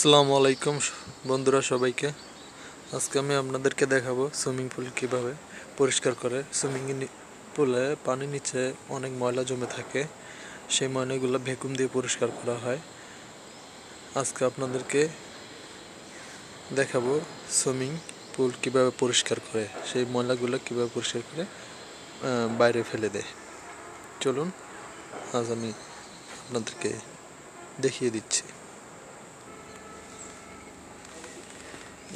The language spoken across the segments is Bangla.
আসসালামু আলাইকুম বন্ধুরা সবাইকে। আজকে আমি আপনাদেরকে দেখাবো সুইমিং পুল কিভাবে পরিষ্কার করে। পুলে পানির নিচে অনেক ময়লা জমে থাকে, সেই ময়লাগুলো ভ্যাকুয়াম দিয়ে পরিষ্কার করা হয়। আজকে আপনাদেরকে দেখাবো সুইমিং পুল কিভাবে পরিষ্কার করে, সেই ময়লাগুলো কিভাবে পরিষ্কার করে বাইরে ফেলে দেয়। চলুন আজ আমি আপনাদেরকে দেখিয়ে দিচ্ছি।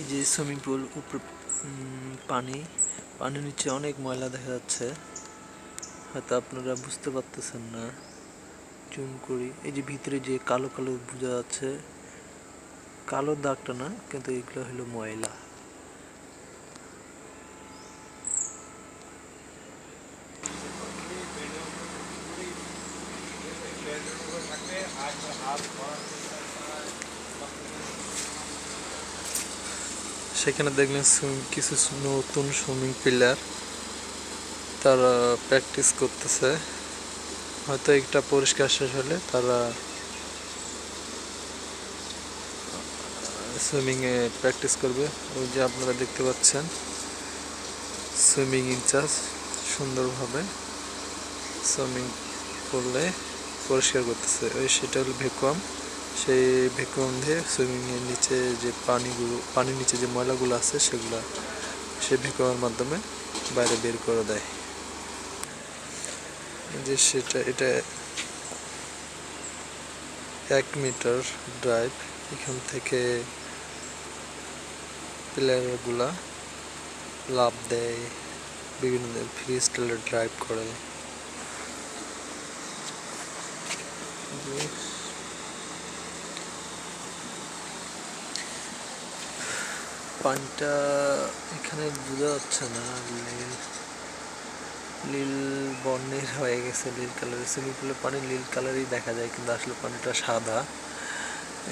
এই যে সুইমিং পুল, উপরে পানির নিচে অনেক ময়লা দেখা যাচ্ছে, হয়তো আপনারা বুঝতে পারতেছেন না। জুম করি, এই যে ভিতরে যে কালো কালো বোঝা যাচ্ছে, কালো দাগটা না, কিন্তু এগুলো হলো ময়লা। সেখানে দেখলেন কিছু নতুন সুইমিং প্লেয়ার, তারা প্র্যাকটিস করতেছে। হয়তো একটা পরিষ্কার শেষ হলে তারা সুইমিংয়ে প্র্যাকটিস করবে। ওই যে আপনারা দেখতে পাচ্ছেন সুইমিং ইনচার্জ সুন্দরভাবে সুইমিং করলে পরিষ্কার করতেছে। সেটা হলো ভ্যাকুয়াম। সেই ভ্যাকুয়াম দিয়ে সুইমিংয়ের নিচে যে পানির নিচে যে ময়লাগুলো আছে সেগুলো সেই ভ্যাকুয়ামের মাধ্যমে বাইরে বের করে দেয়। যে এটা 1 মিটার ড্রাইভ। এখান থেকে প্লেয়ারগুলা লাফ দেয়, বিভিন্ন ফ্রি স্টাইলে ড্রাইভ করে। পানিটা এখানে বোঝা যাচ্ছে না, নীল বর্ণের হয়ে গেছে, নীল কালারের। সুইমিং পুলের পানি নীল কালারই দেখা যায়, কিন্তু আসলে পানিটা সাদা।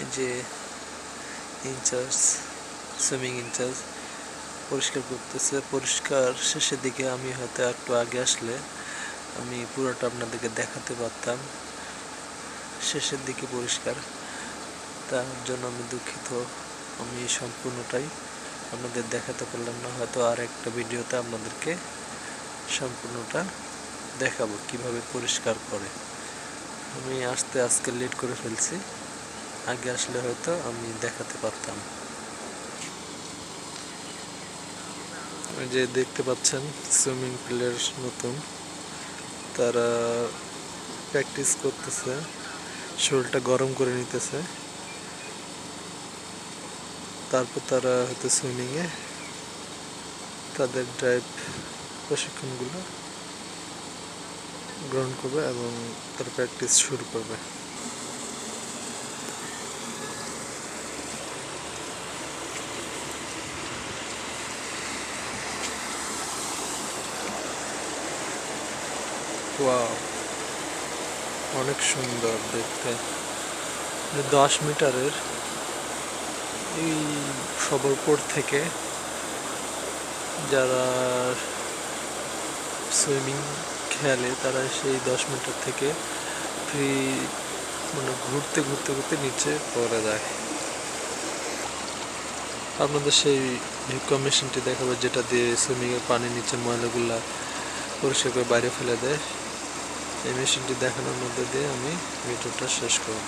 এই যে সুইমিং ইনচার্জ পরিষ্কার করতেছে। পরিষ্কার শেষের দিকে, আমি হয়তো একটু আগে আসলে আমি পুরোটা আপনাদেরকে দেখাতে পারতাম। শেষের দিকে পরিষ্কার, তার জন্য আমি দুঃখিত। আমি সম্পূর্ণটাই আপনাদের দেখাতে পারলাম না, হয়তো আর একটা ভিডিওতে আপনাদেরকে সম্পূর্ণটা দেখাবো কিভাবে পরিষ্কার করে। আমি আজকে লেট করে ফেলছি, আগে আসলে হয়তো আমি দেখাতে পারতাম। ওই যে দেখতে পাচ্ছেন সুইমিং পুলের নতুন, তারা প্র্যাকটিস করতেছে, শরীরটা গরম করে নিতেছে। তারপর তারা হয়তো সুইমিংয়ে তাদের ড্রাইভ প্রশিক্ষণগুলো গ্রহণ করবে এবং তার প্র্যাকটিস শুরু করবে। ওয়াও, অনেক সুন্দর দেখতে। 10 মিটারের এই সবরপুর থেকে যারা সুইমিং খেলে, তারা সেই 10 মিটার থেকে ফ্রি ঘুরতে ঘুরতে ঘুরতে নিচে পড়ে যায়। আপনাদের সেই ভ্যাকুয়াম মেশিনটি দেখাবো, যেটা দিয়ে সুইমিংয়ের পানির নিচে ময়লাগুলা পরিষ্কার করে বাইরে ফেলে দেয়। এই মেশিনটি দেখানোর মধ্যে দিয়ে আমি ভিডিওটা শেষ করব।